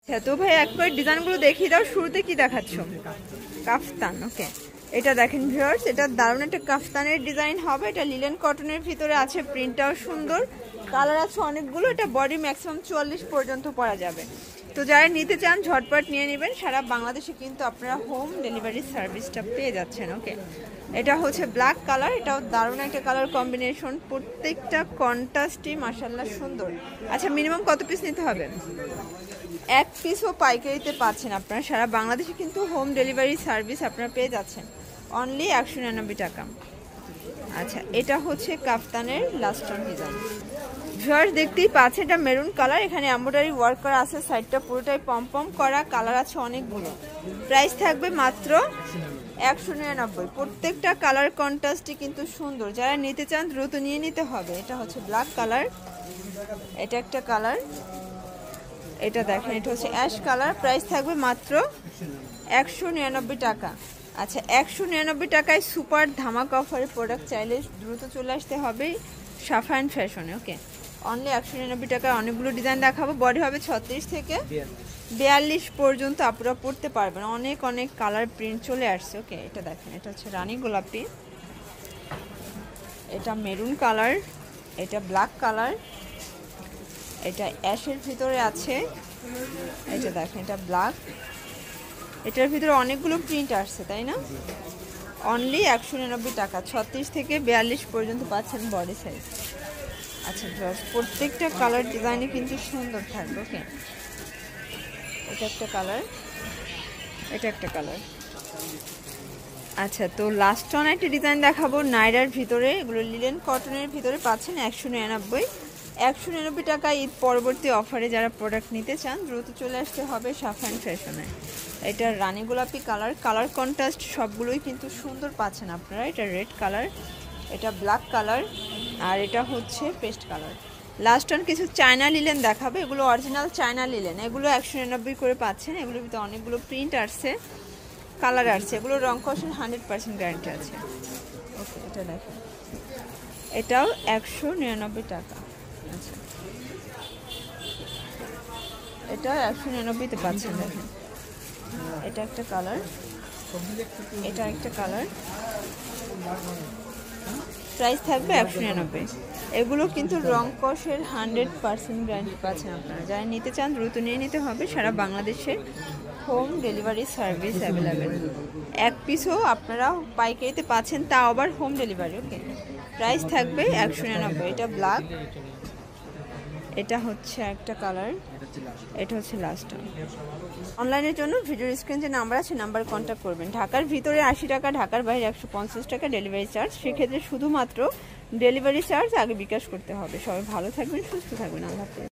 আচ্ছা তো ভাই একবার ডিজাইনগুলো দেখিয়ে দাও। শুরুতে কি দেখাচ্ছ? কাফতান। ওকে, এটা দেখেন ভিউয়ার্স, এটা দারুণ একটা কাফতানের ডিজাইন হবে। এটা লিলেন কটনের ভিতরে আছে, প্রিন্টটাও সুন্দর, কালার আছে অনেকগুলো। এটা বডি ম্যাক্সিমাম 44 পর্যন্ত পরা যাবে। তো যারা নিতে চান ঝটপট নিয়ে নেবেন। সারা বাংলাদেশে কিন্তু আপনারা হোম ডেলিভারি সার্ভিসটা পেয়ে যাচ্ছেন। ওকে, এটা হচ্ছে ব্ল্যাক কালার, এটাও দারুণ একটা কালার কম্বিনেশন। প্রত্যেকটা কন্ট্রাস্টই মাশাআল্লাহ সুন্দর। আচ্ছা, মিনিমাম কত পিস নিতে হবে? এক পিসও পাইকারিতে পাচ্ছেন আপনারা। সারা বাংলাদেশে কিন্তু হোম ডেলিভারি সার্ভিস আপনারা পেয়ে যাচ্ছেন অনলি 199 টাকা। আচ্ছা, এটা হচ্ছে কাফতানের লাস্ট অন ডিজাইন। ভিউয়ার্স দেখতেই পাচ্ছেন, এটা মেরুন কালার, এখানে এমব্রয়ডারি ওয়ার্ক করা আছে, সাইডটা পুরোটাই পম করা, কালার আছে অনেকগুলো। প্রাইস থাকবে মাত্র 199। প্রত্যেকটা কালার কন্ট্রাস্টই কিন্তু সুন্দর। যারা নিতে চান দ্রুত নিয়ে নিতে হবে। এটা হচ্ছে ব্ল্যাক কালার, এটা একটা কালার, এটা দেখেন এটা হচ্ছে অ্যাশ কালার। প্রাইস থাকবে মাত্র 199 টাকা। আচ্ছা, 199 টাকায় সুপার ধামাকা অফারের প্রোডাক্ট চাইলে দ্রুত চলে আসতে হবে সাফায়ান ফ্যাশনে। ওকে, অনলি 199 টাকায় অনেকগুলো ডিজাইন দেখাবো। বডি হবে 36 থেকে 42 পর্যন্ত আপনারা পড়তে পারবেন। অনেক অনেক কালার প্রিন্ট চলে আসছে। ওকে, এটা দেখেন এটা হচ্ছে রানী গোলাপি, এটা মেরুন কালার, এটা ব্ল্যাক কালার, এটা অ্যাশের ভিতরে আছে, এটা দেখেন এটা ব্ল্যাক। এটার ভিতরে অনেকগুলো প্রিন্ট আসছে, তাই না? অনলি 199 টাকা, 36 থেকে 42 পর্যন্ত পাচ্ছেন বডি সাইজ। আচ্ছা, প্রত্যেকটা কালার ডিজাইনে কিন্তু সুন্দর থাকবে। ওকে, এটা একটা কালার, এটা একটা কালার। আচ্ছা, তো লাস্ট অন একটা ডিজাইন দেখাবো নাইরার ভিতরে। এগুলো লিলেন কটনের ভিতরে পাচ্ছেন 199 টাকা। ঈদ পরবর্তী অফারে যারা প্রোডাক্ট নিতে চান দ্রুত চলে আসতে হবে সাফায়ান ফ্যাশনে। এটা রানী গোলাপি কালার, কালার কন্ট্রাস্ট সবগুলোই কিন্তু সুন্দর পাচ্ছেন আপনারা। এটা রেড কালার, এটা ব্ল্যাক কালার, আর এটা হচ্ছে পেস্ট কালার। লাস্ট অন কিছু চায়না লিলেন দেখাবে। এগুলো অরিজিনাল চায়না লিলেন, এগুলো 199 করে পাচ্ছেন। এগুলোর ভিতরে অনেকগুলো প্রিন্ট আসছে, কালার আসছে। এগুলো রং কষের 100% গ্যারান্টি আছে। ওকে, এটা দেখেন এটাও 199 টাকা। আচ্ছা, এটা 199-তে পাচ্ছেন। দেখেন এটা একটা কালার, এটা একটা কালার। প্রাইস থাকবে 199। এগুলো কিন্তু রং কষের 100% গ্যারান্টি পাচ্ছেন আপনারা। যারা নিতে চান দ্রুত নিয়ে নিতে হবে। সারা বাংলাদেশে হোম ডেলিভারি সার্ভিস অ্যাভেলেবেল। এক পিসও আপনারা পাইকারিতে পাচ্ছেন, তাও আবার হোম ডেলিভারি। ওকে, প্রাইস থাকবে 199। এটা ব্ল্যাক, এটা হচ্ছে একটা কালার, এটা হচ্ছে লাস্ট। অনলাইনের জন্য ভিডিওর স্ক্রিনে যে নাম্বার আছে নাম্বার কন্ট্যাক্ট করবেন। ঢাকার ভিতরে 80 টাকা, ঢাকার বাইরে 150 টাকা ডেলিভারি চার্জ। সেক্ষেত্রে শুধুমাত্র ডেলিভারি চার্জ আগে বিকাশ করতে হবে। সবাই ভালো থাকবেন, সুস্থ থাকবেন। আল্লাহ হাফেজ।